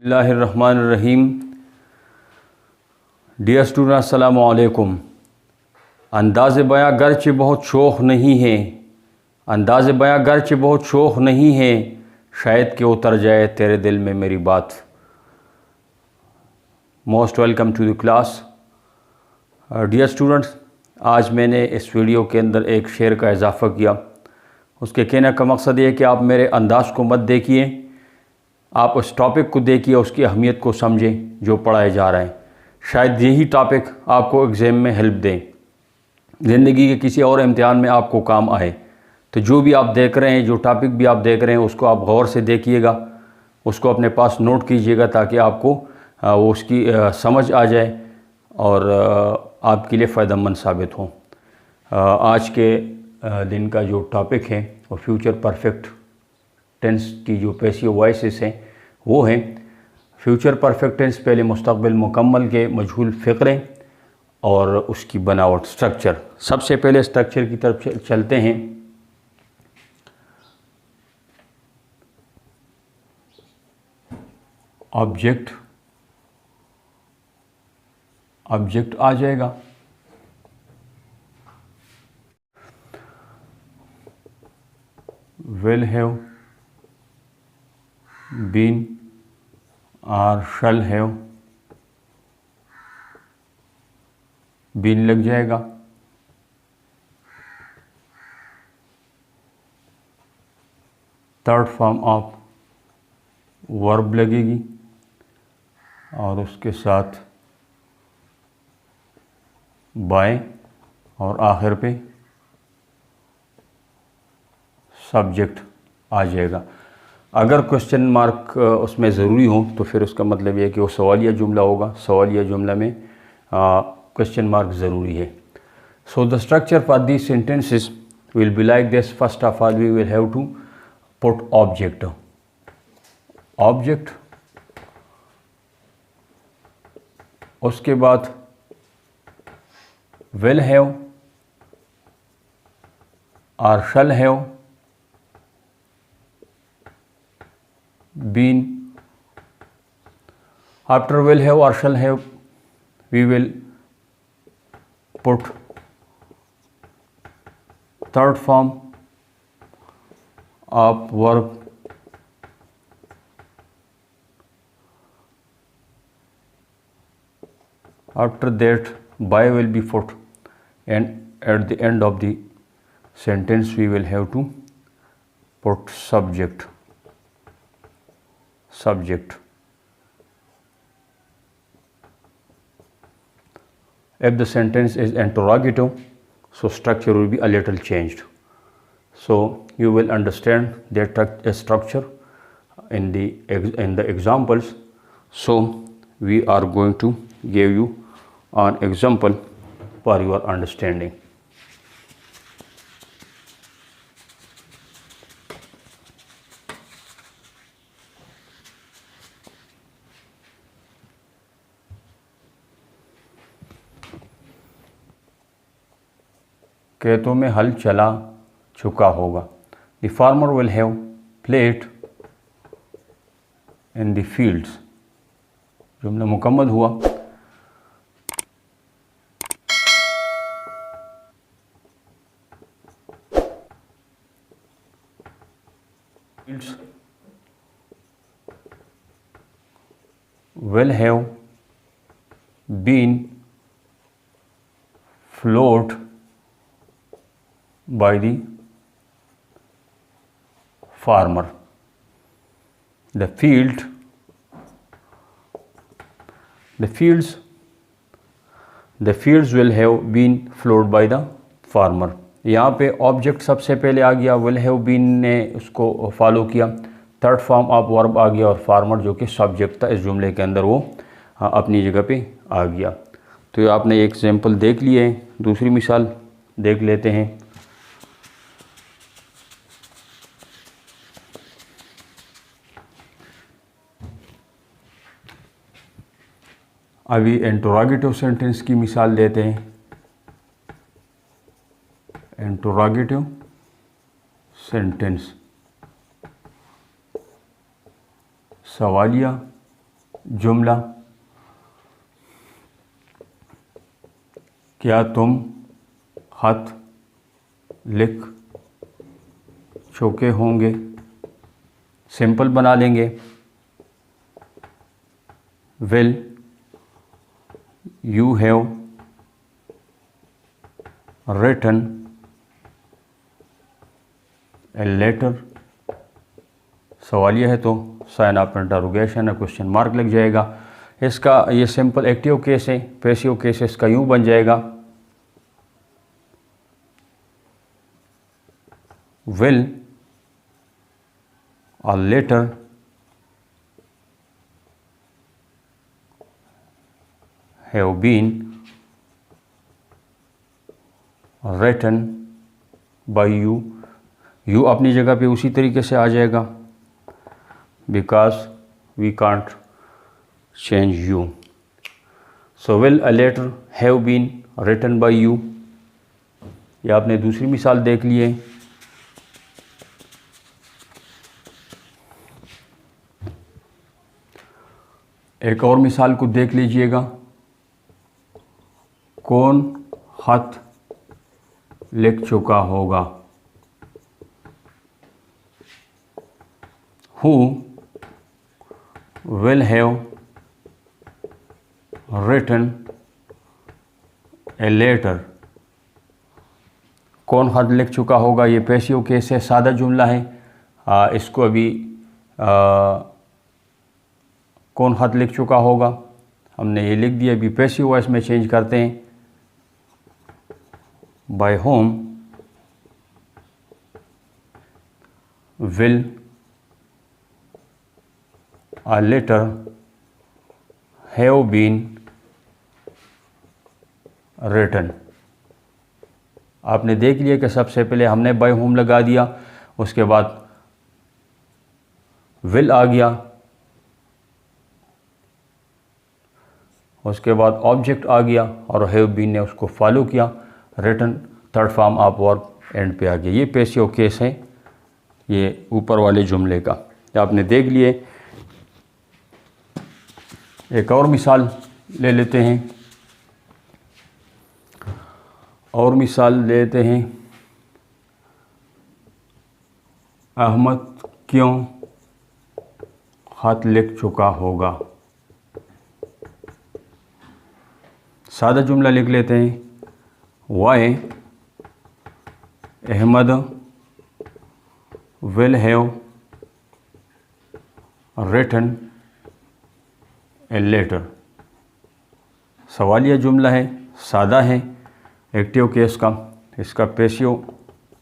बिस्मिल्लाहिर्रहमानिर्रहीम। Dear student अस्सलामु अलैकुम। अंदाज़ बयां गर्चे बहुत शोख नहीं है, अंदाज़ बयां गर्चे बहुत शोख नहीं है, शायद कि उतर जाए तेरे दिल में मेरी बात। Most welcome to the class. Dear students, आज मैंने इस वीडियो के अंदर एक शेर का इजाफ़ा किया। उसके कहने का मकसद ये है कि आप मेरे अंदाज़ को मत देखिए, आप उस टॉपिक को देखिए, उसकी अहमियत को समझें जो पढ़ाए जा रहे हैं। शायद यही टॉपिक आपको एग्ज़ाम में हेल्प दें, ज़िंदगी के किसी और इम्तिहान में आपको काम आए। तो जो भी आप देख रहे हैं, जो टॉपिक भी आप देख रहे हैं, उसको आप गौर से देखिएगा, उसको अपने पास नोट कीजिएगा ताकि आपको वो उसकी समझ आ जाए और आपके लिए फ़ायदेमंद साबित हो। आज के दिन का जो टॉपिक है वो फ्यूचर परफेक्ट टेंस की जो पैसिव वॉइसेस हैं वो हैं। फ्यूचर परफेक्ट टेंस पहले मुस्तक़बिल मुकम्मल के मजहूल फ़िक्रे और उसकी बनावट, स्ट्रक्चर। सबसे पहले स्ट्रक्चर की तरफ चलते हैं। ऑब्जेक्ट आ जाएगा, विल हैव बीन और शल हैव बीन लग जाएगा। थर्ड फॉर्म ऑफ वर्ब लगेगी और उसके साथ बाय और आखिर पे सब्जेक्ट आ जाएगा। अगर क्वेश्चन मार्क उसमें ज़रूरी हो तो फिर उसका मतलब ये है कि वो सवालिया जुमला होगा। सवालिया जुमला में क्वेश्चन मार्क ज़रूरी है। So the structure for these sentences will be like this. First of all we will have to put object. उसके बाद विल हैव और shall have been. After will have or shall have, we will put third form of verb. After that, by will be put, and at the end of the sentence we will have to put subject. If the sentence is interrogative, so structure will be a little changed. So you will understand that structure in the examples. So we are going to give you an example for your understanding. खेतों में हल चला चुका होगा। The farmer will have ploughed in the fields. जुमला मुकम्मल हुआ। Fields will have been ploughed by the farmer. The fields will have been flowed by the farmer. यहाँ पे ऑब्जेक्ट सबसे पहले आ गया, will have been ने उसको फॉलो किया। थर्ड फॉर्म ऑफ वर्ब आ गया और फार्मर जो कि सब्जेक्ट था इस जुमले के अंदर वो अपनी जगह पे आ गया। तो ये आपने एक एग्जाम्पल देख लिए। दूसरी मिसाल देख लेते हैं। अभी इंटरोगेटिव सेंटेंस की मिसाल देते हैं। इंटरोगेटिव सेंटेंस, सवालिया जुमला, क्या तुम खत लिख चुके होंगे। सिंपल बना लेंगे। Will you have written a letter. सवालिया है तो साइन ऑफ इंटरोगेशन है, क्वेश्चन मार्क लग जाएगा। इसका ये सिंपल एक्टिव केस है। पैसिव केस इसका यूँ बन जाएगा, will a letter have been written by you। you अपनी जगह पे उसी तरीके से आ जाएगा, because we can't change you। so will a letter have been written by you। ये आपने दूसरी मिसाल देख लिए। एक और मिसाल को देख लीजिएगा, कौन खत लिख चुका होगा। Who will have written a letter। कौन खत लिख चुका होगा, ये पैसिव केस है, सादा जुमला है। इसको अभी कौन खत लिख चुका होगा हमने ये लिख दिया। अभी पैसिव वॉइस में चेंज करते हैं, by whom will a letter have been written। आपने देख लिया कि सबसे पहले हमने बाय होम लगा दिया, उसके बाद विल आ गया, उसके बाद ऑब्जेक्ट आ गया और हैव बीन ने उसको फॉलो किया। Written third form of verb end पे आ गया। ये पैसिव केस है ये ऊपर वाले जुमले का, आपने देख लिए। एक और मिसाल ले लेते हैं, और मिसाल लेते हैं। अहमद क्यों खत लिख चुका होगा। सादा जुमला लिख लेते हैं, why Ahmad will have written a letter. सवालिया जुमला है, सादा है, एक्टिव केस का। इसका पैसिव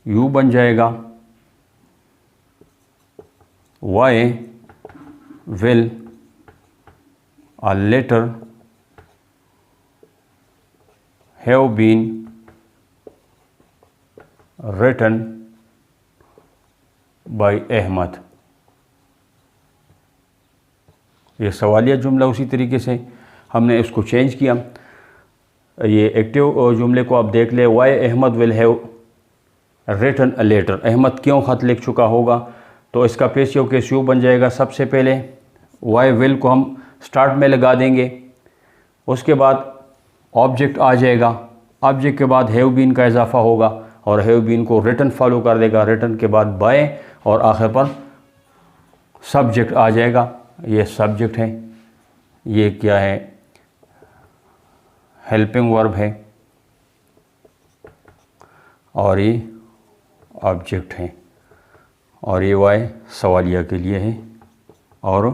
यू बन जाएगा, why will a letter have been written by Ahmad. ये सवालिया जुमला उसी तरीके से हमने इसको चेंज किया। ये एक्टिव जुमले को आप देख ले, why Ahmad will have written a letter. Ahmad क्यों ख़त लिख चुका होगा, तो इसका पैसिव केस यू बन जाएगा। सबसे पहले वाई विल को हम स्टार्ट में लगा देंगे, उसके बाद ऑब्जेक्ट आ जाएगा, ऑब्जेक्ट के बाद हैव बीन का इजाफा होगा और हैव बीन को रिटन फॉलो कर देगा, रिटन के बाद बाय और आखिर पर सब्जेक्ट आ जाएगा। ये सब्जेक्ट है, ये क्या है, हेल्पिंग वर्ब है और ये ऑब्जेक्ट है और ये वाई सवालिया के लिए है और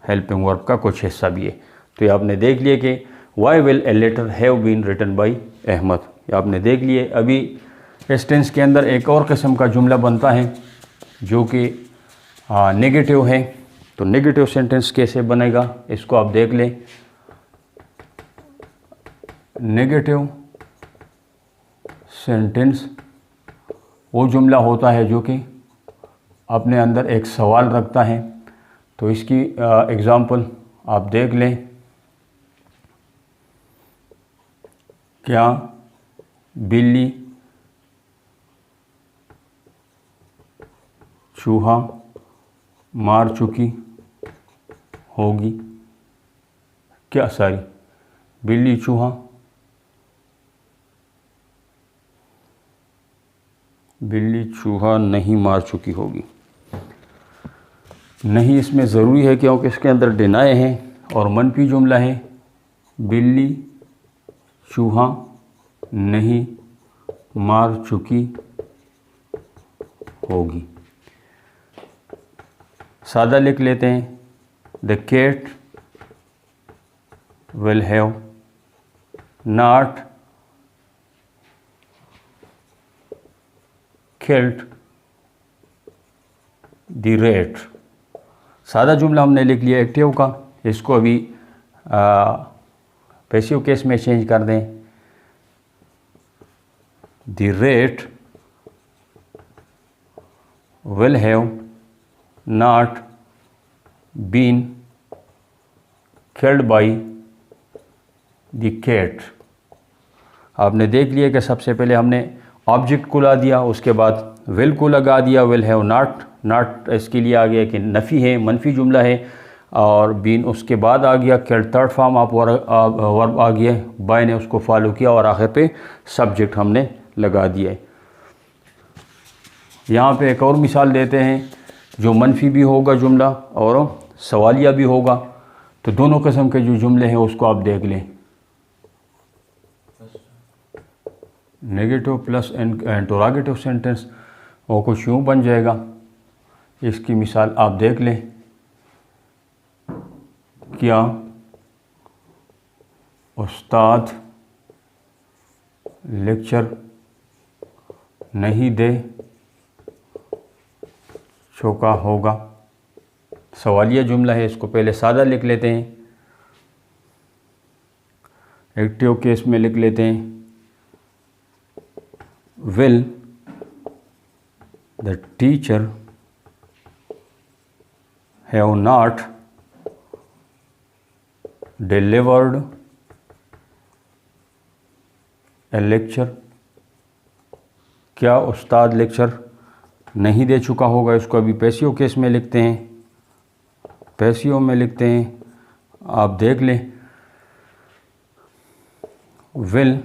हेल्पिंग वर्ब का कुछ हिस्सा भी है। तो ये आपने देख लिया कि why will a letter have been written by Ahmad, ये आपने देख लिए। अभी इस टेंस के अंदर एक और किस्म का जुमला बनता है जो कि नेगेटिव है। तो नेगेटिव सेंटेंस कैसे बनेगा इसको आप देख लें। नेगेटिव सेंटेंस वो जुमला होता है जो कि अपने अंदर एक सवाल रखता है। तो इसकी एग्ज़ाम्पल आप देख लें, क्या बिल्ली चूहा मार चुकी होगी। क्या सॉरी बिल्ली चूहा, बिल्ली चूहा नहीं मार चुकी होगी। नहीं इसमें ज़रूरी है क्योंकि इसके अंदर डिनाई है और मनफी जुमला है। बिल्ली चूहा नहीं मार चुकी होगी। सादा लिख लेते हैं, the cat will have not killed the rat. सादा जुमला हमने लिख लिया एक्टिव का, इसको अभी पैसिव केस में चेंज कर दें। The rat will have not been killed by the cat. आपने देख लिया कि सबसे पहले हमने ऑब्जेक्ट को ला दिया, उसके बाद विल को लगा दिया, विल हैव नॉट, नॉट इसके लिए आ गया कि नफ़ी है, मनफी जुमला है, और बीन उसके बाद आ गया, किल्ड थर्ड फॉर्म आप वर्ब आ गया, बाय ने उसको फॉलो किया और आखिर पे सब्जेक्ट हमने लगा दिया है। यहाँ पे एक और मिसाल देते हैं जो मनफी भी होगा जुमला और सवालिया भी होगा, तो दोनों किस्म के जो जुमले हैं उसको आप देख लें। नेगेटिव प्लस इंटरोगेटिव सेंटेंस वो कुछ यूँ बन जाएगा। इसकी मिसाल आप देख लें, क्या उस्ताद लेक्चर नहीं दे चुका होगा। सवालिया जुमला है, इसको पहले सादा लिख लेते हैं। एक्टिव केस में लिख लेते हैं, will the teacher have not delivered A lecture. क्या उस्ताद लेक्चर नहीं दे चुका होगा, इसको अभी पैसिव केस में लिखते हैं। पैसिव में लिखते हैं, आप देख लें, will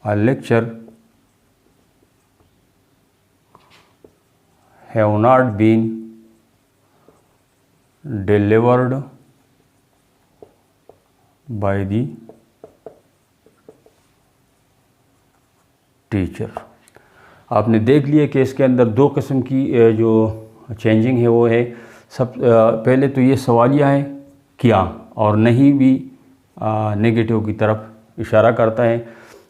a lecture have not been delivered by the teacher. आपने देख लिया कि इसके अंदर दो किस्म की जो चेंजिंग है वो है, सब पहले तो ये सवालिया है क्या, और नहीं भी नेगेटिव की तरफ इशारा करता है।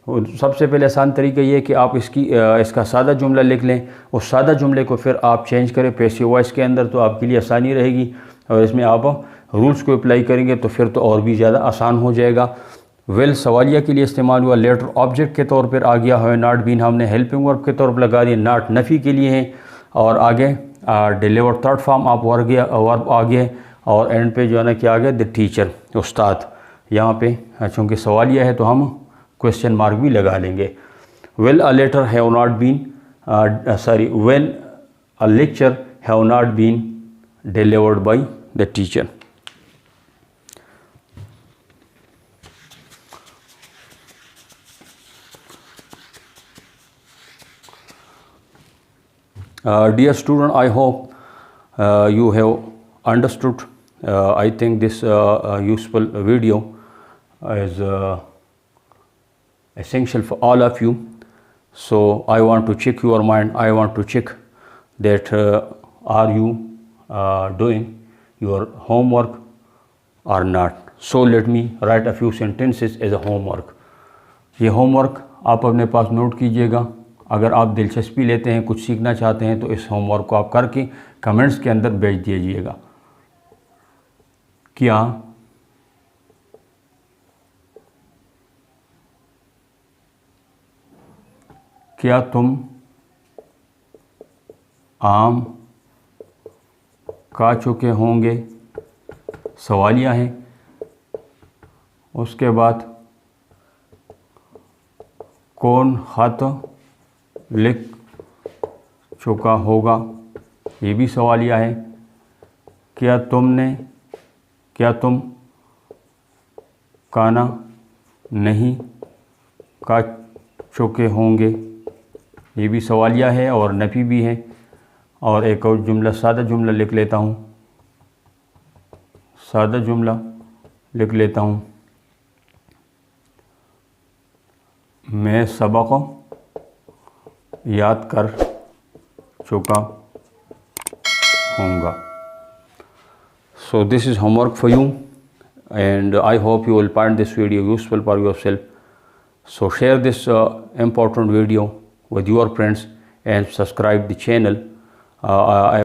और सबसे पहले आसान तरीका ये है कि आप इसका सादा जुमला लिख लें, उस सादा जुमले को फिर आप चेंज करें पैसिव वॉइस के अंदर, तो आपके लिए आसानी रहेगी, और इसमें आप रूल्स को अप्लाई करेंगे तो फिर तो और भी ज़्यादा आसान हो जाएगा। वेल सवालिया के लिए इस्तेमाल हुआ, लेटर ऑब्जेक्ट के तौर पर आ गया है, नॉट बीन हमने हेल्पिंग वर्ब के तौर पर लगा दिया, नॉट नफ़ी के लिए है, और आगे डिलीवर थर्ड फॉर्म आप वर्ब आ गया, और एंड पे जो है ना क्या आ गया, द टीचर उस्ताद। यहाँ पे चूँकि सवालिया है तो हम क्वेश्चन मार्क भी लगा लेंगे। Will a letter have not been will a lecture have not been delivered by the teacher. Dear student, I hope you have understood. I think this useful video is essential for all of you. So I want to check your mind. I want to check that are you doing your homework or not. So let me write a few sentences as a homework. ये homework आप अपने पास note कीजिएगा। अगर आप दिलचस्पी लेते हैं, कुछ सीखना चाहते हैं, तो इस होमवर्क को आप करके कमेंट्स के अंदर भेज दीजिएगा। क्या तुम आम खा चुके होंगे, सवालिया है। उसके बाद कौन खत लिख चुका होगा, ये भी सवालिया है। क्या तुम खाना नहीं खा चुके होंगे, ये भी सवालिया है और नफ़ी भी है। और एक और जुमला, सादा जुमला लिख लेता हूँ। मैं सबक याद कर चुका होऊंगा। So this is homework for you, and I hope you will find this video useful for yourself. So share this important video with your friends and subscribe the channel.